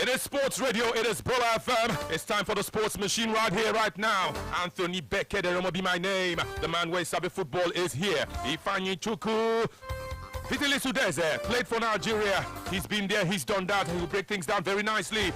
It is Sports Radio, it is Bola FM. It's time for the Sports Machine right here, right now. Anthony Beckett, that will be my name. The man where Sabi football is here. Ifanyi Chuku. Vitali Sudeze played for Nigeria. He's been there, he's done that. He will break things down very nicely.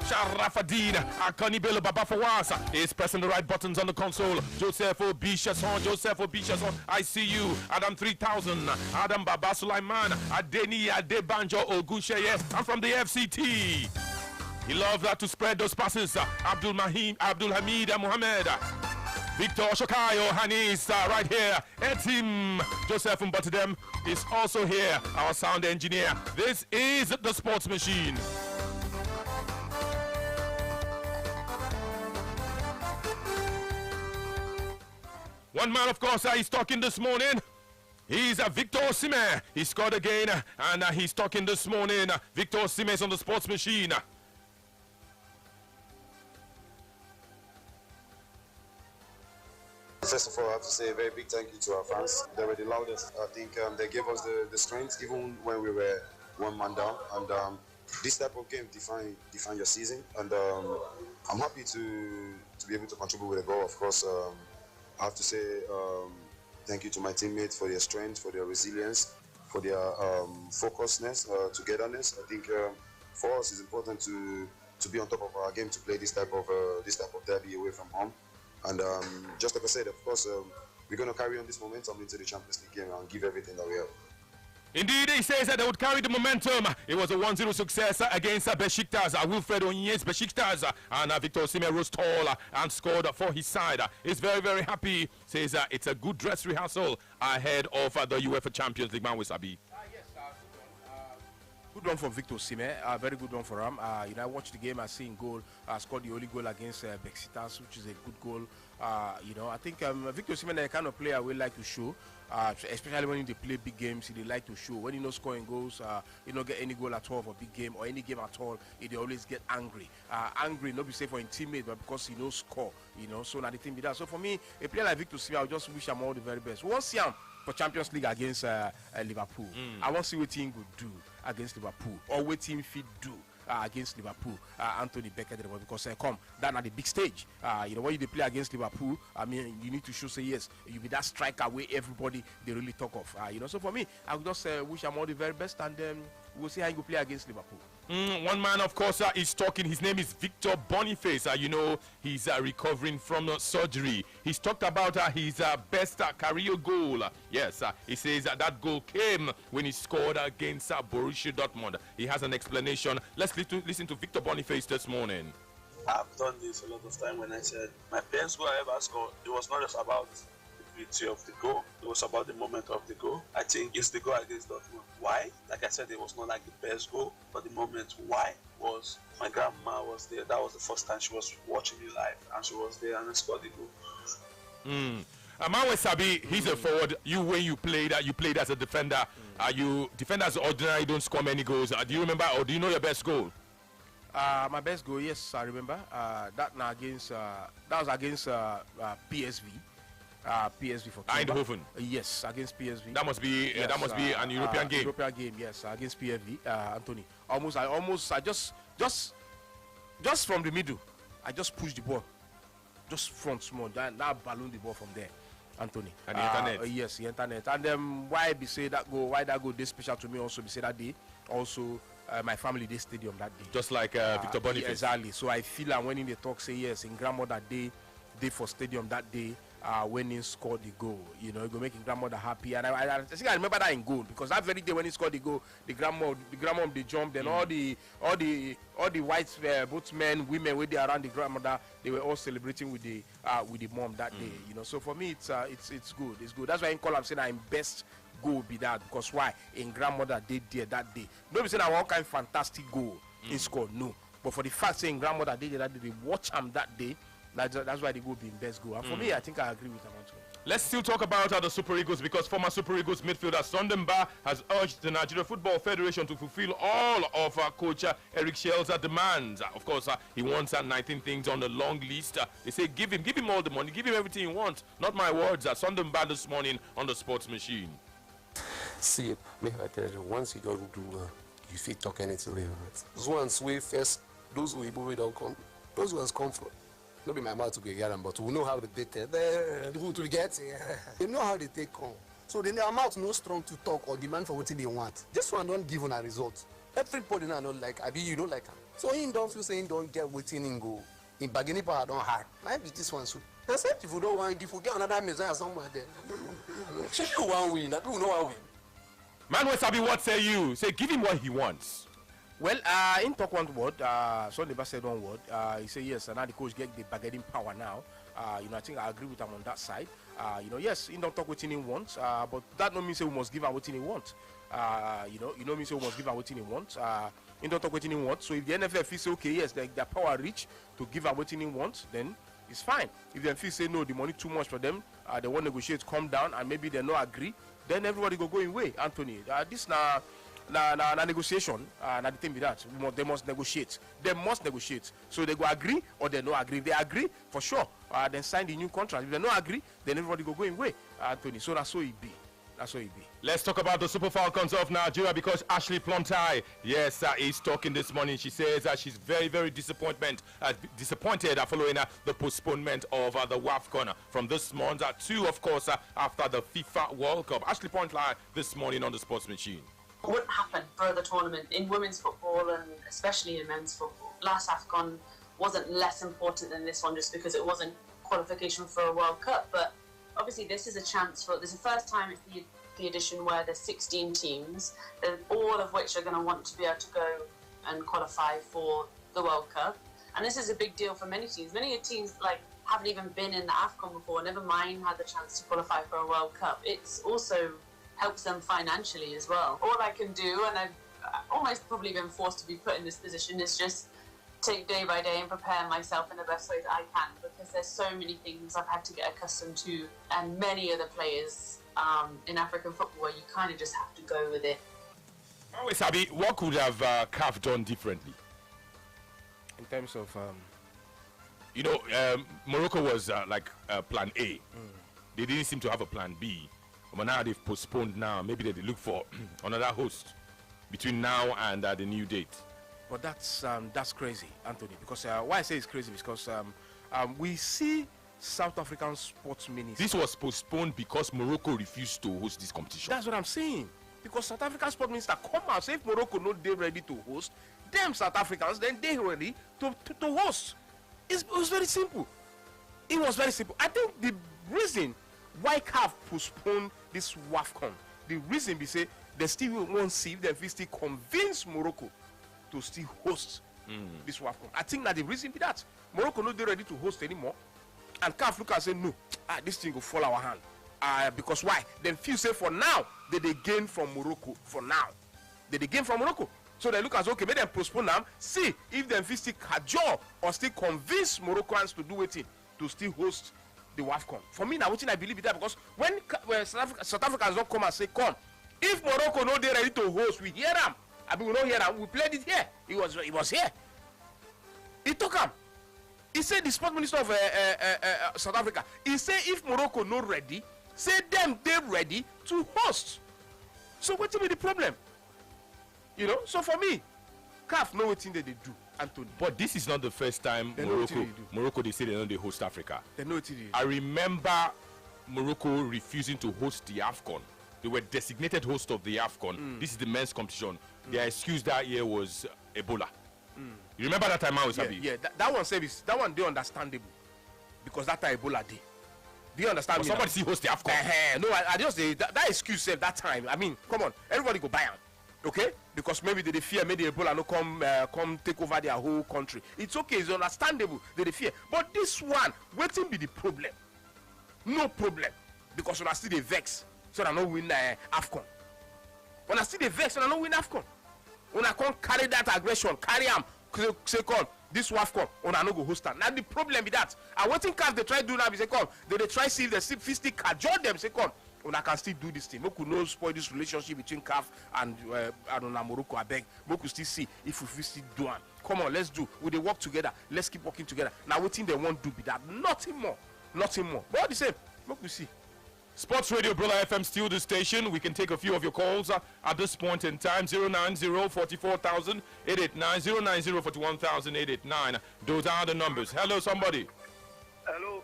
Sharafadine Akani Bello Baba Fawasa is pressing the right buttons on the console. Joseph Obishason, I see you. Adam 3000, Adam Baba Sulaiman, Adeni Adebanjo Ogusheye. I'm from the FCT. He loves to spread those passes. Abdul Hamid Mohammed. Victor Shokayo Hanis right here. Etim Joseph Mbatidem is also here. Our sound engineer. This is the Sports Machine. One man, of course, he's talking this morning. He's Victor Osimhen. He scored again, and he's talking this morning. Victor Osimhen is on the Sports Machine. First of all, I have to say a very big thank you to our fans. They were the loudest. I think they gave us the strength even when we were one man down. And this type of game define your season. And I'm happy to be able to contribute with a goal. Of course, I have to say thank you to my teammates for their strength, for their resilience, for their focusedness, togetherness. I think for us it's important to be on top of our game, to play this type of derby away from home. And just like I said, of course, we're going to carry on this momentum into the Champions League game and give everything that we have. Indeed, he says that they would carry the momentum. It was a 1-0 success against Besiktas. Wilfred Onyes Besiktas, and Victor Osimhen rose tall and scored for his side. He's very, very happy. Says it's a good dress rehearsal ahead of the UEFA Champions League. Man with Sabi. Good one for Victor Osimhen, very good one for him. I watched the game, I seen goal, scored the only goal against Besiktas, which is a good goal. I think Victor Osimhen is the kind of player we like to show, especially when they play big games. They like to show when scoring goals, get any goal at all for big game or any game at all. They always get angry, not be say for his teammate, but because he knows score. So now the thing be that. So for me, a player like Victor Osimhen, I just wish him all the very best. We won't see him for Champions League against Liverpool. I want to see what team would do against Liverpool or what team fit do against Liverpool. Anthony Beckett, because that at the big stage. When you play against Liverpool, I mean, you need to show say yes, you be that striker where everybody they really talk of. So for me, I would just wish him all the very best, and we'll see how you go play against Liverpool. One man, of course, is talking. His name is Victor Boniface. He's recovering from surgery. He's talked about his best career goal. Yes, he says that goal came when he scored against Borussia Dortmund. He has an explanation. Let's listen to Victor Boniface this morning. I've done this a lot of time when I said my best goal I ever scored. It was not just about the beauty of the goal. It was about the moment of the goal. I think it's the goal against Dortmund. Why? Like I said, it was not like the best goal, but the moment why was my grandma was there. That was the first time she was watching me live, and she was there and I scored the goal. Amawe Sabi, he's a forward. When you played as a defender. You defenders ordinarily don't score many goals. Do you remember, or do you know your best goal? My best goal, yes, I remember. That was against PSV. PSV for Eindhoven. Yes, against PSV. That must be an European game. European game, yes, against PSV. Anthony, I just from the middle, I just pushed the ball, just front small. Now balloon the ball from there, Anthony. And the internet. Yes, the internet. And why be say that goal? Why that goal? This special to me also be say that day. Also, my family they stadium that day. Just like Victor Boniface. Exactly. So I feel and when in the talk say yes, in grandmother day for stadium that day. When he scored the goal, it will make his grandmother happy, and I think I remember that in goal because that very day when he scored the goal, the grandmom they jumped, and all the white both men, women with the around the grandmother, they were all celebrating with the mom that day. So for me it's good. It's good. That's why I call him saying I'm best goal be that because why in grandmother did there that day. Nobody saying I want kind of fantastic goal he scored no, but for the fact saying grandmother did that day, they watch him that day. That's why they go be in best goal. And for me, I think I agree with Amanto. Let's still talk about the Super Eagles because former Super Eagles midfielder Sondemba has urged the Nigeria Football Federation to fulfill all of coach Eric Shell's demands. Of course, he wants 19 things on the long list. They say give him all the money, give him everything he wants. Not my words. Sondemba this morning on the Sports Machine. See, once you don't do you fit talk anything wey you want. Those ones wey first, those Oyibo wey don come, those ones come from. No be my mouth to go hear them, but we know how they take. The route we get, they know how they take come. So then their mouth no strong to talk or demand for what they want. This one don't give on a result. Everybody now don't like. I mean, you don't like him. So he don't feel saying don't get waiting in go. In bargaining power don't hard. Might be this one so. Except if you don't want, if you get another messiah somewhere there. You want win. That do no one win. Man, what Sabi, what say you? Say, give him what he wants. Well, in talk one word, Son never said one word. He said yes, and now the coach get the bargaining power now. I think I agree with him on that side. Yes, he don't talk what he wants, but that don't mean say we must give him what he wants. Mean say we must give him what he wants. He don't talk what he wants. So if the NFF feels okay, yes, their power reach to give him what he wants, then it's fine. If they feel say no, the money too much for them, they want to negotiate, come down, and maybe they not agree, then everybody go in way. Anthony, this now. Negotiation, the thing with that, they must negotiate. They must negotiate. So they go agree or they no agree. If they agree, for sure, then sign the new contract. If they no agree, then everybody go in way. Anthony, so that's how it be. That's how it be. Let's talk about the Super Falcons of Nigeria because Ashley Plumtie, yes, is talking this morning. She says she's very, very disappointed following the postponement of the WAFCON from this month to, of course, after the FIFA World Cup. Ashley Plumtie this morning on the Sports Machine. What happened for the tournament in women's football and especially in men's football? Last AFCON wasn't less important than this one just because it wasn't qualification for a World Cup, but obviously this is a chance for, this is the first time it's the edition where there's 16 teams, all of which are going to want to be able to go and qualify for the World Cup, and this is a big deal for many teams. Many teams haven't even been in the AFCON before, never mind had the chance to qualify for a World Cup. It's also helps them financially as well. All I can do, and I've almost probably been forced to be put in this position, is just take day by day and prepare myself in the best way that I can, because there's so many things I've had to get accustomed to, and many other players in African football where you kind of just have to go with it. Always Sabi, what could have CAF done differently? In terms of... Morocco was plan A. They didn't seem to have a plan B. But now they've postponed now. Maybe they look for another host between now and the new date. But that's crazy, Anthony. Because why I say it's crazy is because we see South African sports ministers. This was postponed because Morocco refused to host this competition. That's what I'm saying. Because South African sports minister come out, say if Morocco not they ready to host, them South Africans then they ready to host. It was very simple. It was very simple. I think the reason why CAF postponed this WAFCON, the reason we say they still won't see if they still convince Morocco to still host this WAFCON. I think that the reason be that Morocco not ready to host anymore, and CAF look and say no, this thing will fall our hand. Because why? Then feel say for now they gain from Morocco. For now, they gain from Morocco. So they look as okay, make them postpone them. See if them still cajole or still convince Moroccans to do it to still host the WAFCON. For me now, what I believe is that because when South Africans don't come and say, come, if Morocco no they ready to host, we hear them. I mean, we don't hear them. We played it here. It was here. He took him. He said the sports minister of South Africa. He said if Morocco no ready, say them they ready to host. So what will be the problem? So for me, CAF know what thing that they do. Anthony. But this is not the first time Morocco they say they know they host Africa. They know what it is. I remember Morocco refusing to host the AFCON. They were designated host of the AFCON. This is the men's competition. Their excuse that year was Ebola. You remember that time, Sabi? Yeah, that one service, that one they understandable because that time Ebola day. Do you understand me? Somebody see host the AFCON. No, I just say that excuse said that time. I mean, come on, everybody go buy them. Okay, because maybe they fear maybe Ebola no come take over their whole country. It's okay, it's understandable. They fear, but this one, waiting be the problem. No problem, because when I see the vex, so I no win AFCON. When I see the vex, so I no win AFCON. When I can't carry that aggression, carry them, say come this WAFCON, when I no go host them. Now the problem be that. And what think CAF they try to do now is say come, they try see if they see fistic cajole them, say come. When I can still do this thing, we could not spoil this relationship between CAF and Morocco. I beg, we could still see if we still do it. Come on, let's do. Will they work together? Let's keep working together. Now, what thing they want to do be that nothing more. But all the same, we could see. Sports Radio Brilla FM, still the station. We can take a few of your calls at this point in time. 090-44,889, 090-41,889. Those are the numbers. Hello, somebody. Hello,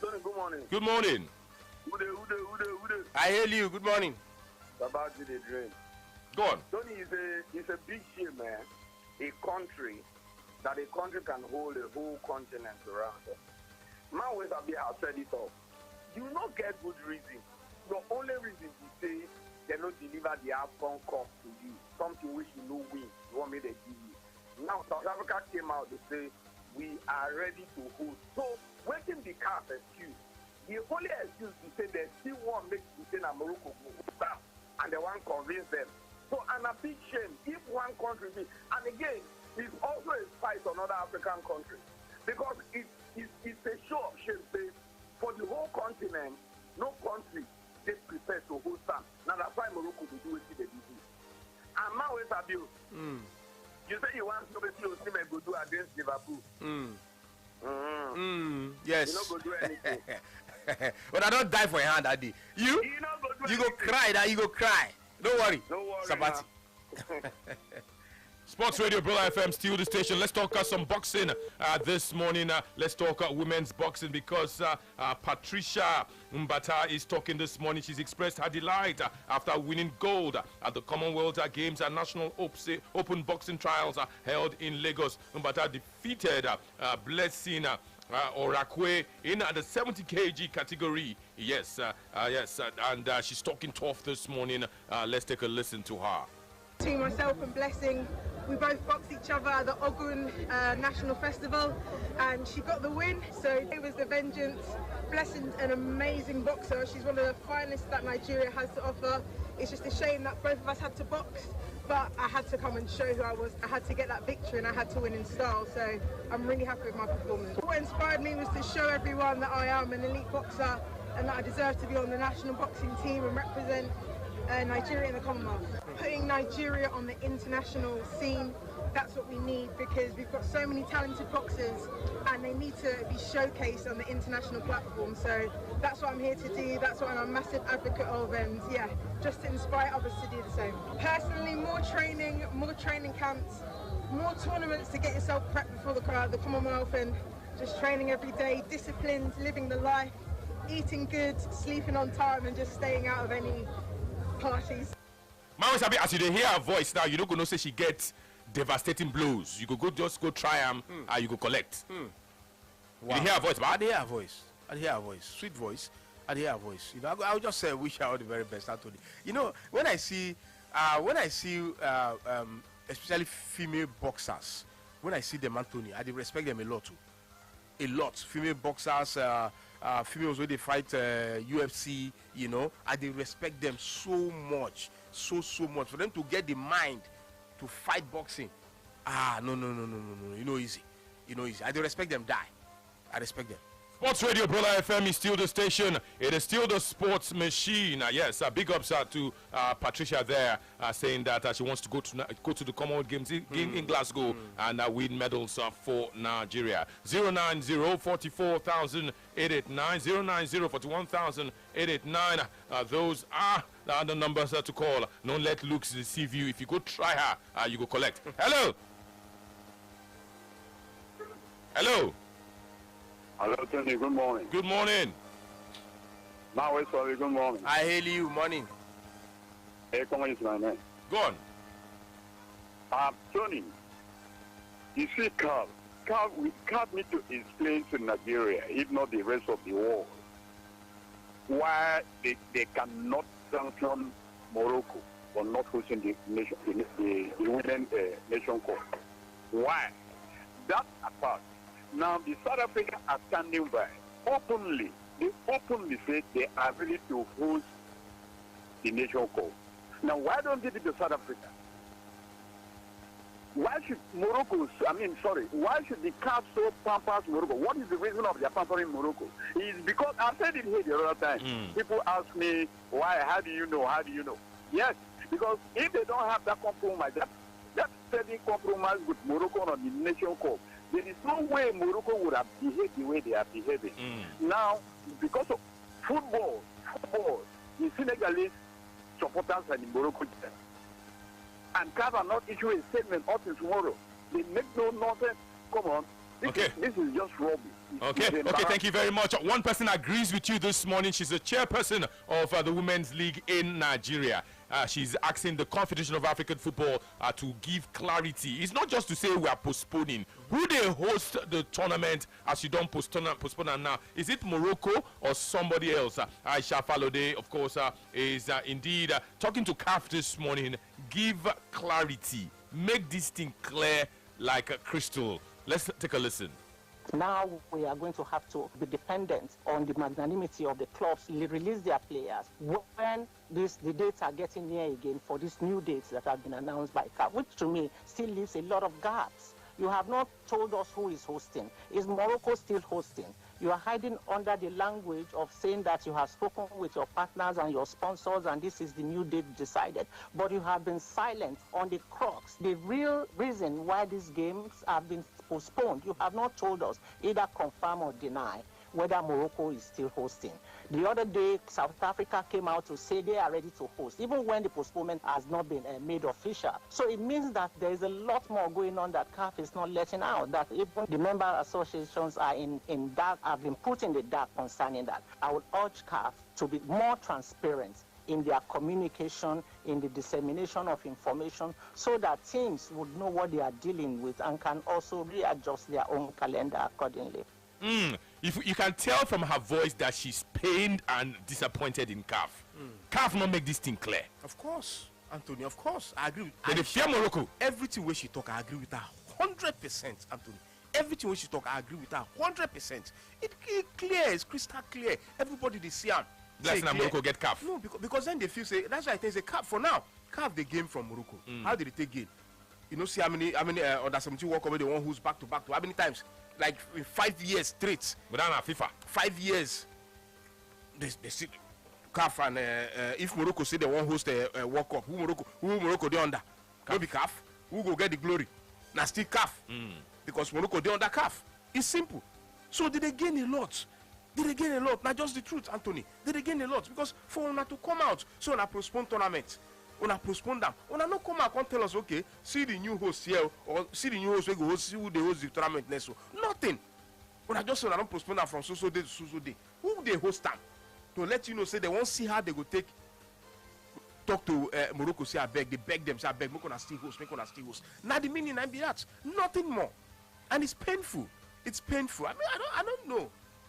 Tony, good morning. Good morning. Ude. I hail you. Good morning. About the dream. Go on. Tony, it's a big shame, man. A country can hold a whole continent around it. My ways have said it all. You not get good reason. The only reason you say they not deliver the AFCON Cup to you, something which you know win, you want me to give you. Now South Africa came out to say we are ready to host. So waiting the CAF excuse. The only excuse to say they still want make you say that Morocco go stop and they want to convince them. So and a big shame if one country and again it's also a spite on other African countries because it's a show of shame. For the whole continent, no country is prepared to host them. Now that's why Morocco will do it they do. And now it's abuse. You say you want to see Osimhen go do against Liverpool. Yes. You not go do anything. But I don't die for your hand that day. You go cry, that you go cry. Don't worry. Sabati. Sports Radio Brilla FM, still the station. Let's talk some boxing this morning. Let's talk women's boxing because Patricia Mbata is talking this morning. She's expressed her delight after winning gold at the Commonwealth Games and National Open Boxing Trials held in Lagos. Mbata defeated Blessing Orakwe in the 70 kg category. Yes, and she's talking tough this morning. Let's take a listen to her. Between myself and Blessing, we both boxed each other at the Ogun National Festival and she got the win, so it was the vengeance. Blessing's an amazing boxer. She's one of the finest that Nigeria has to offer. It's just a shame that both of us had to box, but I had to come and show who I was. I had to get that victory and I had to win in style, so I'm really happy with my performance. What inspired me was to show everyone that I am an elite boxer and that I deserve to be on the national boxing team and represent Nigeria in the Commonwealth. Putting Nigeria on the international scene, that's what we need because we've got so many talented boxers and they need to be showcased on the international platform. So that's what I'm here to do, that's what I'm a massive advocate of, and yeah, just to inspire others to do the same. Personally, more training camps, more tournaments to get yourself prepped before the Commonwealth, and just training every day, disciplined, living the life, eating good, sleeping on time, and just staying out of any parties. As you hear her voice now, you don't know say she gets devastating blows. You could just go try them and you go collect. Wow. You hear her voice, but I hear her voice. Sweet voice. I hear her voice. You know, I would just say wish her all the very best, Anthony. You know, when I see especially female boxers, when I see them, Anthony, I respect them a lot too. A lot. Female boxers, females when they fight UFC, you know, I respect them so much. So much for them to get the mind to fight boxing. No. You know easy. I do respect them. I respect them. Sports Radio Brilla FM is still the station. It is still the sports machine. Yes, big ups to Patricia there, saying that she wants to go to the Commonwealth Games in Glasgow and win medals for Nigeria. 090-44,889, 090-41,889. Those are the numbers to call. Don't let looks deceive you. If you go try her, you go collect. Hello. Hello, Tony. Good morning. Good morning. Now, sorry. Good morning. I hail you. Morning. Hey, come on, my man. Go on. Tony, you see, Carl need to explain to Nigeria, if not the rest of the world, why they cannot sanction Morocco for not hosting the Women's Nation Cup. Why? That apart. Now the South Africa are standing by openly. They openly say they are ready to host the Nation Cup. Now why don't they do the South Africa? Why should why should the CAF so pamper Morocco? What is the reason of their pampering Morocco? It's because I said it here the other time. People ask me why, how do you know? Yes, because if they don't have that compromise, that steady compromise with Morocco on the Nation Cup, there is no way Morocco would have behaved the way they are behaving. Now, because of football, the Senegalese supporters and the Morocco defense. And CAF are not issuing a statement until tomorrow. They make no nonsense. Come on. This is just rubbish. Okay, thank you very much. One person agrees with you this morning. She's the chairperson of the Women's League in Nigeria. She's asking the Confederation of African Football to give clarity. It's not just to say we are postponing. Who they host the tournament as you don't postpone it now? Is it Morocco or somebody else? Aisha Falode, of course, is indeed talking to CAF this morning. Give clarity. Make this thing clear like a crystal. Let's take a listen. Now we are going to have to be dependent on the magnanimity of the clubs to release their players when the dates are getting near again for these new dates that have been announced by CAF, which to me still leaves a lot of gaps. You have not told us who is hosting. Is Morocco still hosting? You are hiding under the language of saying that you have spoken with your partners and your sponsors and this is the new date decided. But you have been silent on the crux, the real reason why these games have been postponed. You have not told us, either confirm or deny, whether Morocco is still hosting. The other day, South Africa came out to say they are ready to host, even when the postponement has not been made official. So it means that there is a lot more going on that CAF is not letting out, that even the member associations are in dark, have been put in the dark concerning that. I would urge CAF to be more transparent in their communication, in the dissemination of information, so that teams would know what they are dealing with and can also readjust their own calendar accordingly. If you can tell from her voice that she's pained and disappointed in CAF. CAF not make this thing clear. Of course, Anthony, of course. I agree with her. They fear Morocco. Everything where she talk, I agree with her 100%, Anthony. Everything where she talk, I agree with her 100%. It's clear, it's crystal clear. Everybody they see her. Let's not Morocco get CAF. No, because then they feel say that's why I think say CAF for now. CAF the game from Morocco. How did they take game? You know, see how many under 17 World Cup, the one who's back to back to how many times? Like in 5 years straight. Without FIFA. 5 years. They see CAF and if Morocco say they won't host a World Cup, who Morocco they under? Go be CAF. Who go get the glory? Now still CAF. Because Morocco they under CAF. It's simple. So did they gain a lot? Did they gain a lot? Not just the truth, Anthony. Did they gain a lot? Because for Una to come out, so Una postpone tournament. Una postpone them. Una no come out and tell us, okay, see the new host here, or see the new host we go host, see who they host the tournament next. So nothing. Una just don't postpone them from so day to so day. Who they host them? To let you know, say they won't see how they go talk to Morocco, say I beg, they beg them, say I beg, make una still host. Now the meaning I be that. Nothing more. And it's painful. It's painful. I mean, I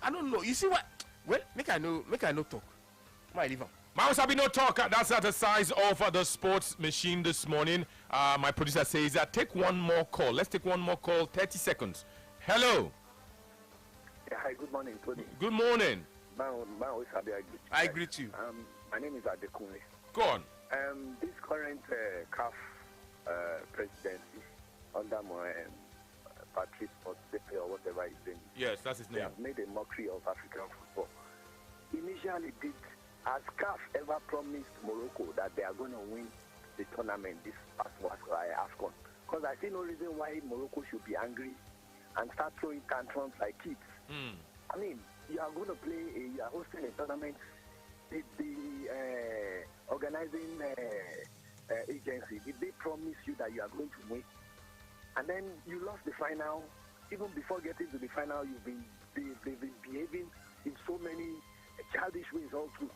don't know. You see what? Well, make I know talk. My leave on. Mouse be no talk. That's the size of the sports machine this morning. My producer says take one more call. Let's take one more call. 30 seconds. Hello. Yeah, hi, good morning, Tony. Good morning. I greet you. My name is Adekunle. Go on. This current CAF presidency under Patrice Motsepe or whatever his name is. Yes, that's his name. They have made a mockery of African football. Initially, has CAF ever promised Morocco that they are going to win the tournament this AFCON? Because I see no reason why Morocco should be angry and start throwing tantrums like kids. I mean, you are going to play, you are hosting a tournament. The organizing agency, did they promise you that you are going to win? And then you lost the final. Even before getting to the final, they've been behaving in so many childish ways all through.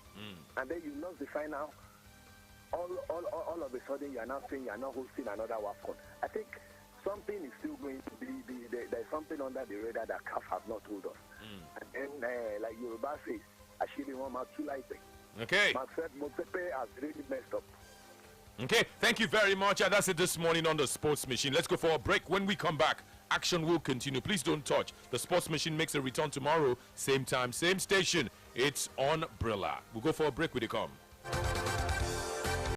And then you lost the final. All of a sudden, you are now saying you are not hosting another AFCON. I think something is still going to be, there's something under the radar that CAF have not told us. And then, like Yoruba says, Ashiri Wama too light. Okay. Motsepe has really messed up. Okay, thank you very much. And that's it this morning on the Sports Machine. Let's go for a break. When we come back, action will continue. Please don't touch. The Sports Machine makes a return tomorrow. Same time, same station. It's on Brilla. We'll go for a break when they come.